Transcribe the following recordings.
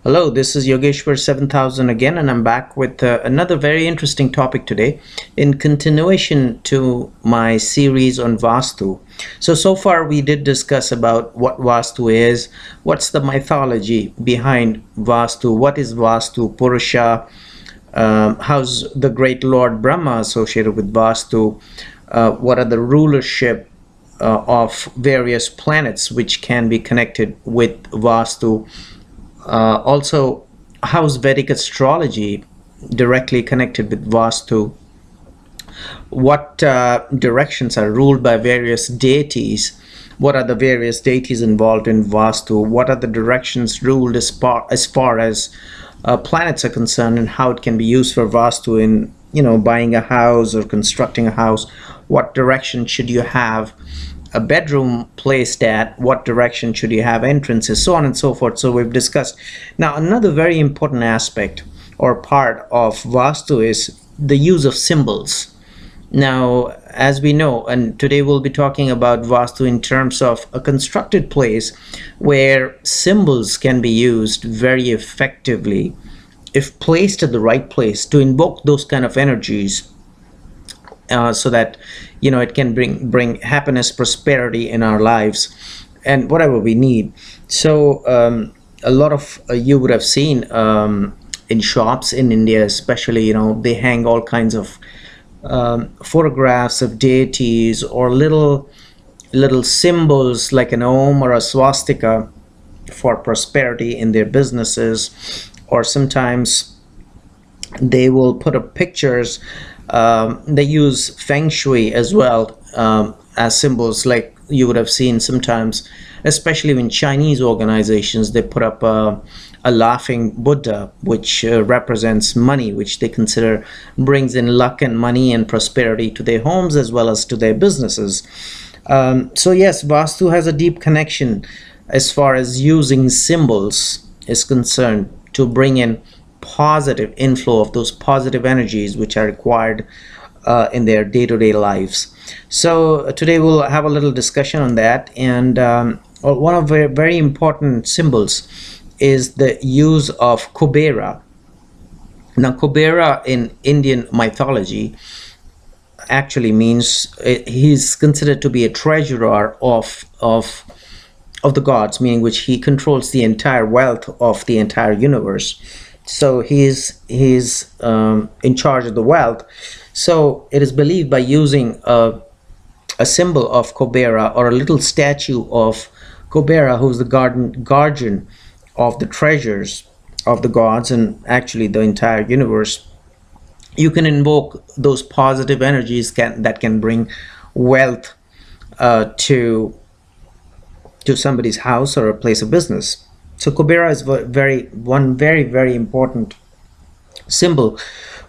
Hello, this is Yogeshwar 7000 again, and I'm back with another very interesting topic today in continuation to my series on Vastu. So far we did discuss about what Vastu is, what's the mythology behind Vastu, what is Vastu, Purusha, how's the great Lord Brahma associated with Vastu, what are the rulership of various planets which can be connected with Vastu. Also, how's Vedic astrology directly connected with Vastu? What directions are ruled by various deities? What are the various deities involved in Vastu? What are the directions ruled as far as planets are concerned, and how it can be used for Vastu in buying a house or constructing a house? What direction should you have a bedroom placed at, what direction should you have entrances, so on and so forth. So we've discussed. Now, another very important aspect or part of Vastu is the use of symbols. Now, as we know, and today we'll be talking about Vastu in terms of a constructed place where symbols can be used very effectively if placed at the right place to invoke those kind of energies, so that it can bring happiness, prosperity in our lives, and whatever we need. So a lot of you would have seen in shops in India, especially, they hang all kinds of photographs of deities or little symbols like an om or a swastika for prosperity in their businesses, or sometimes they will put up pictures. They use feng shui as well, as symbols, like you would have seen sometimes, especially in Chinese organizations. They put up a laughing Buddha, which represents money, which they consider brings in luck and money and prosperity to their homes as well as to their businesses. So yes, Vastu has a deep connection as far as using symbols is concerned to bring in positive inflow of those positive energies which are required in their day-to-day lives. So today we'll have a little discussion on that, and one of the very important symbols is the use of Kubera. Now, Kubera in Indian mythology actually means he's considered to be a treasurer of the gods, meaning which he controls the entire wealth of the entire universe. So he's in charge of the wealth. So it is believed by using a symbol of Kubera or a little statue of Kubera, who's the guardian of the treasures of the gods and actually the entire universe, you can invoke those positive energies that can bring wealth to somebody's house or a place of business. So Kubera is one very important symbol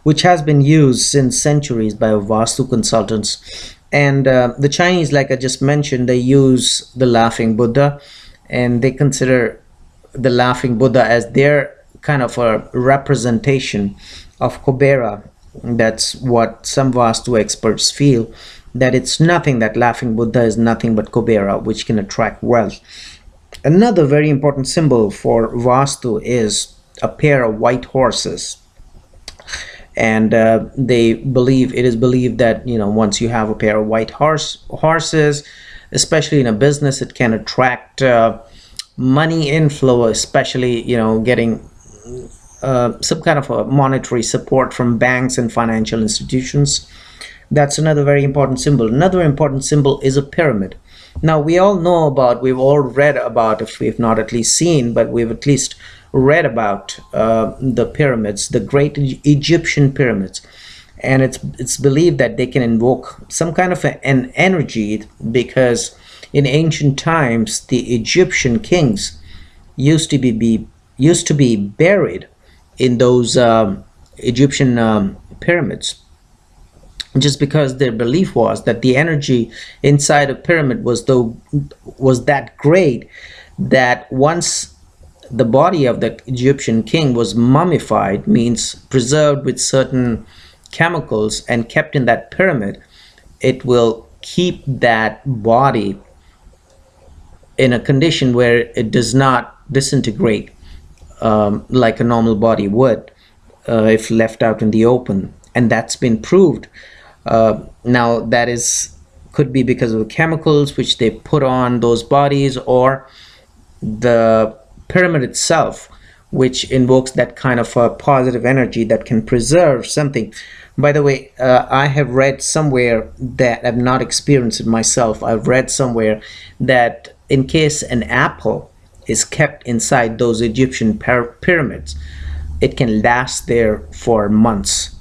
which has been used since centuries by Vastu consultants. And the Chinese, like I just mentioned, they use the laughing Buddha, and they consider the laughing Buddha as their kind of a representation of Kubera. That's what some Vastu experts feel, that it's nothing, that laughing Buddha is nothing but Kubera, which can attract wealth. Another very important symbol for Vastu is a pair of white horses. And it is believed that once you have a pair of white horses, especially in a business, it can attract money inflow, especially getting some kind of a monetary support from banks and financial institutions. That's another very important symbol. Another important symbol is a pyramid. Now, we've all read about, if we've not at least seen, but we've at least read about the pyramids, the great Egyptian pyramids. And it's believed that they can invoke some kind of an energy, because in ancient times, the Egyptian kings used to be buried in those Egyptian pyramids, just because their belief was that the energy inside a pyramid was that great, that once the body of the Egyptian king was mummified, means preserved with certain chemicals and kept in that pyramid, it will keep that body in a condition where it does not disintegrate like a normal body would if left out in the open, and that's been proved. Now that is could be because of the chemicals which they put on those bodies, or the pyramid itself, which invokes that kind of a positive energy that can preserve something. By the way, I have read somewhere that I've not experienced it myself. I've read somewhere that in case an apple is kept inside those Egyptian pyramids, it can last there for months.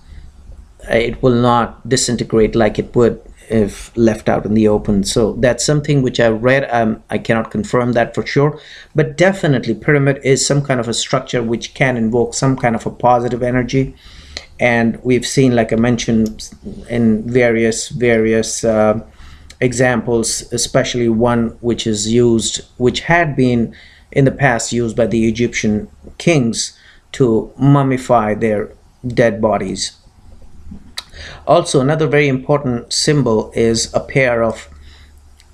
It will not disintegrate like it would if left out in the open. So that's something which I read. I cannot confirm that for sure, but definitely pyramid is some kind of a structure which can invoke some kind of a positive energy. And we've seen, like I mentioned, in various examples, especially one which is used, which had been in the past used by the Egyptian kings to mummify their dead bodies. Also, another very important symbol is a pair of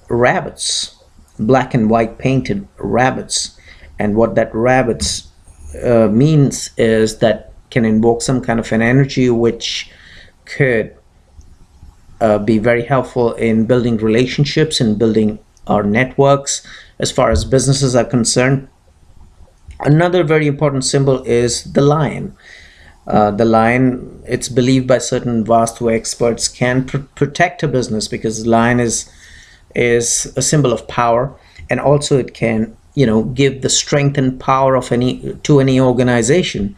rabbits, black and white painted rabbits. And what that rabbits means is that can invoke some kind of an energy which could be very helpful in building relationships and building our networks as far as businesses are concerned. Another very important symbol is the lion. The lion, it's believed by certain Vastu experts, can protect a business, because the lion is a symbol of power, and also it can, give the strength and power of any organization.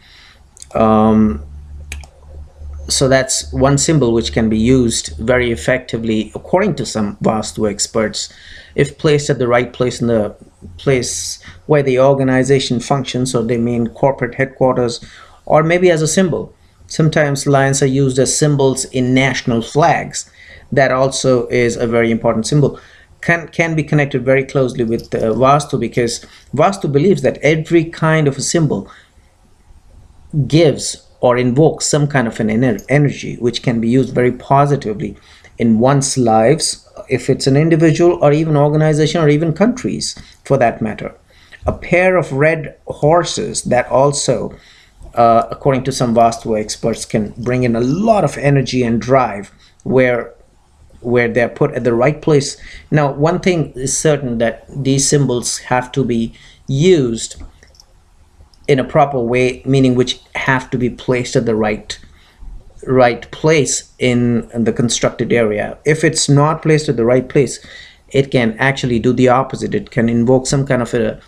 So that's one symbol which can be used very effectively, according to some Vastu experts, if placed at the right place, in the place where the organization functions, or they mean corporate headquarters, or maybe as a symbol. Sometimes lions are used as symbols in national flags. That also is a very important symbol. Can be connected very closely with Vastu, because Vastu believes that every kind of a symbol gives or invokes some kind of an energy which can be used very positively in one's lives, if it's an individual or even organization or even countries for that matter. A pair of red horses, that also, according to some Vastu experts, can bring in a lot of energy and drive where they're put at the right place. Now, one thing is certain, that these symbols have to be used in a proper way, meaning which have to be placed at the right place in the constructed area. If it's not placed at the right place, it can actually do the opposite. It can invoke some kind of a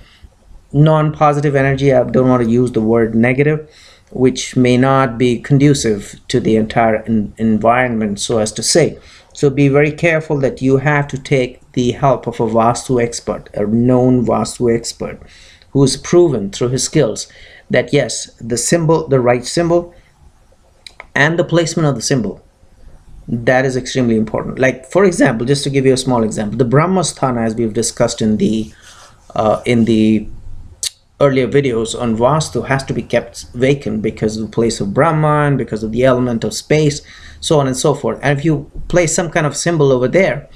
non-positive energy. I don't want to use the word negative, which may not be conducive to the entire environment, so as to say. So be very careful that you have to take the help of a Vastu expert, a known Vastu expert, who is proven through his skills that yes, the symbol, the right symbol, and the placement of the symbol, that is extremely important. Like, for example, just to give you a small example, the Brahmasthana, as we've discussed in the earlier videos on Vastu, has to be kept vacant because of the place of Brahma and because of the element of space, so on and so forth. And if you place some kind of symbol over there,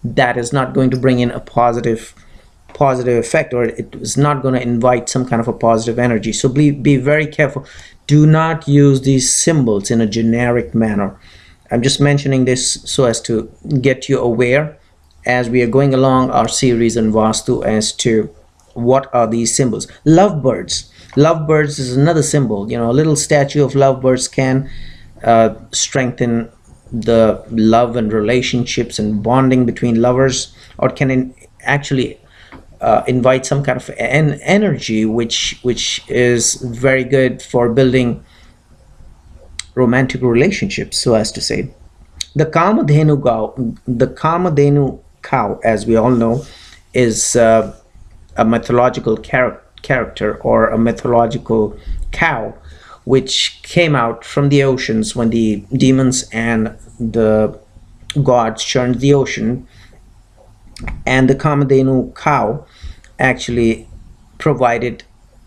that is not going to bring in a positive effect, or it is not going to invite some kind of a positive energy. So be very careful. Do not use these symbols in a generic manner. I'm just mentioning this so as to get you aware as we are going along our series on Vastu as to what are these symbols. Lovebirds is another symbol. A little statue of lovebirds can strengthen the love and relationships and bonding between lovers, or can actually invite some kind of an energy which is very good for building romantic relationships, so as to say. The Kamadhenu cow, as we all know, is a mythological character, or a mythological cow, which came out from the oceans when the demons and the gods churned the ocean. And the Kamadhenu cow actually provided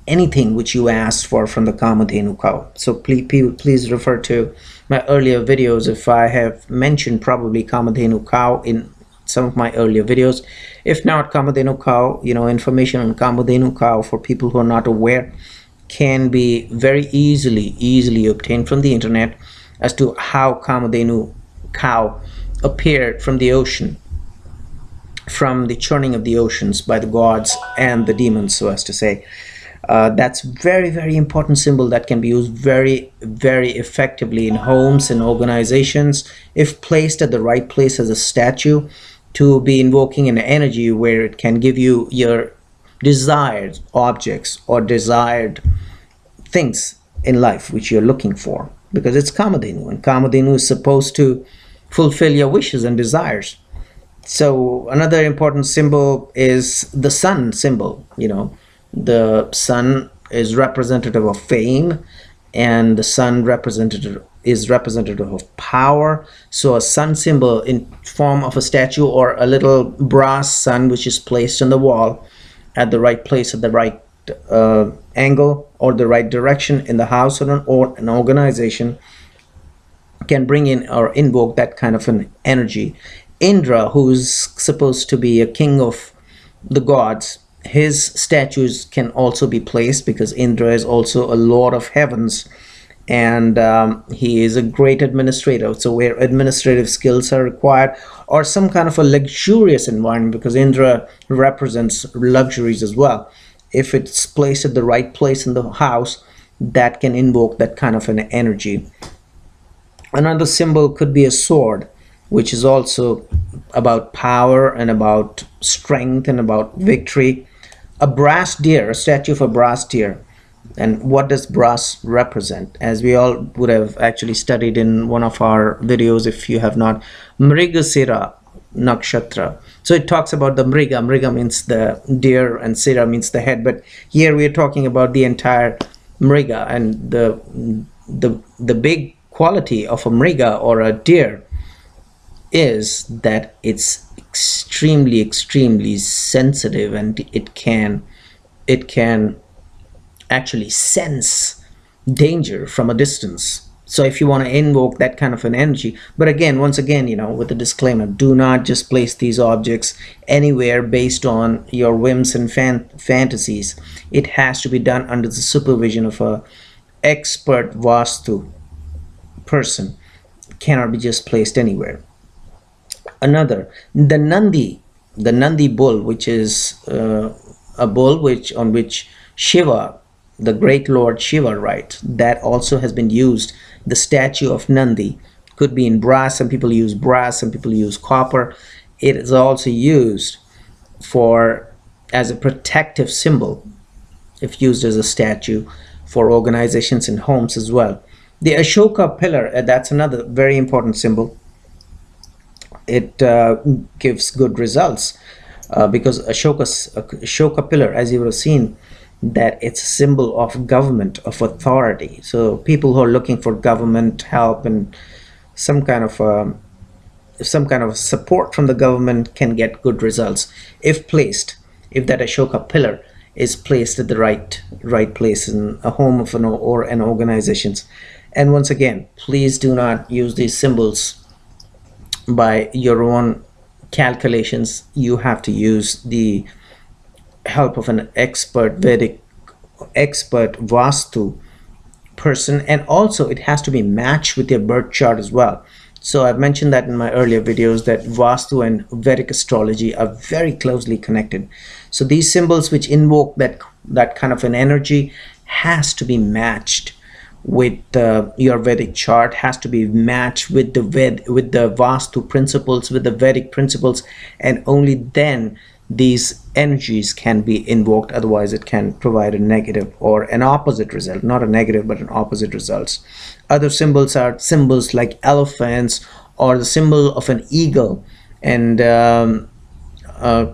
anything which you asked for from the Kamadhenu cow. So please refer to my earlier videos if I have mentioned probably Kamadhenu cow in some of my earlier videos. If not, Kamadhenu cow, information on Kamadhenu cow for people who are not aware, can be very easily obtained from the internet as to how Kamadhenu cow appeared from the ocean, from the churning of the oceans by the gods and the demons, so as to say. That's very important symbol that can be used very effectively in homes and organizations if placed at the right place as a statue, to be invoking an energy where it can give you your desired objects or desired things in life which you're looking for, because it's Kamadhenu, and Kamadhenu is supposed to fulfill your wishes and desires. So another important symbol is the sun symbol. The sun is representative of fame, and the sun is representative of power. So a sun symbol in form of a statue or a little brass sun which is placed on the wall at the right place, at the right angle or the right direction in the house or an organization, can bring in or invoke that kind of an energy. Indra, who's supposed to be a king of the gods, his statues can also be placed, because Indra is also a lord of heavens, and he is a great administrator. So where administrative skills are required, or some kind of a luxurious environment, because Indra represents luxuries as well, if it's placed at the right place in the house, that can invoke that kind of an energy. Another symbol could be a sword, which is also about power and about strength and about victory. A brass deer, a statue of a brass deer. And what does brass represent? As we all would have actually studied in one of our videos, if you have not, Mrigasira Nakshatra. So it talks about the Mriga. Mriga means the deer and Sira means the head. But here we are talking about the entire Mriga, and the big quality of a Mriga or a deer is that it's extremely sensitive, and it can actually sense danger from a distance. So if you want to invoke that kind of an energy, but again, once again, with a disclaimer, do not just place these objects anywhere based on your whims and fantasies. It has to be done under the supervision of a expert Vastu person. It cannot be just placed anywhere. Another, the Nandi bull, which is a bull on which Shiva, the great Lord Shiva, rides. That also has been used. The statue of Nandi could be in brass. Some people use brass, some people use copper. It is also used as a protective symbol, if used as a statue for organizations and homes as well. The Ashoka Pillar, that's another very important symbol. It gives good results because Ashoka Pillar, as you would have seen, that it's a symbol of government, of authority. So people who are looking for government help and some kind of support from the government can get good results if that Ashoka Pillar is placed at the right place in a home of an organization. And once again, please do not use these symbols by your own calculations. You have to use the help of an expert Vastu person, and also it has to be matched with your birth chart as well. So I've mentioned that in my earlier videos, that Vastu and Vedic astrology are very closely connected. So these symbols which invoke that kind of an energy has to be matched with your Vedic chart, has to be matched with the Vastu principles, with the Vedic principles, and only then these energies can be invoked. Otherwise it can provide a negative or an opposite result, not a negative but an opposite results. Other symbols are symbols like elephants or the symbol of an eagle, and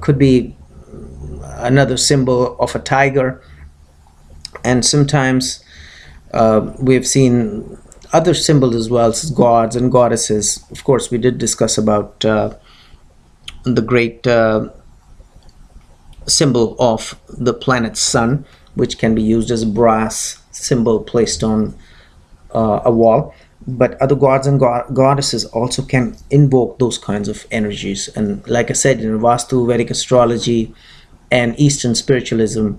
could be another symbol of a tiger. And sometimes we've seen other symbols as well, as gods and goddesses. Of course, we did discuss about the great symbol of the planet sun, which can be used as a brass symbol placed on a wall. But other gods and goddesses also can invoke those kinds of energies. And like I said, in Vastu, Vedic astrology, and Eastern spiritualism,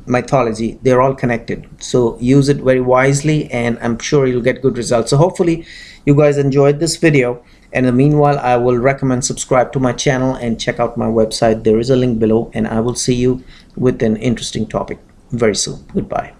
mythology, they're all connected. So use it very wisely, and I'm sure you'll get good results. So hopefully you guys enjoyed this video. And in the meanwhile, I will recommend subscribe to my channel and check out my website. There is a link below, and I will see you with an interesting topic very soon. Goodbye.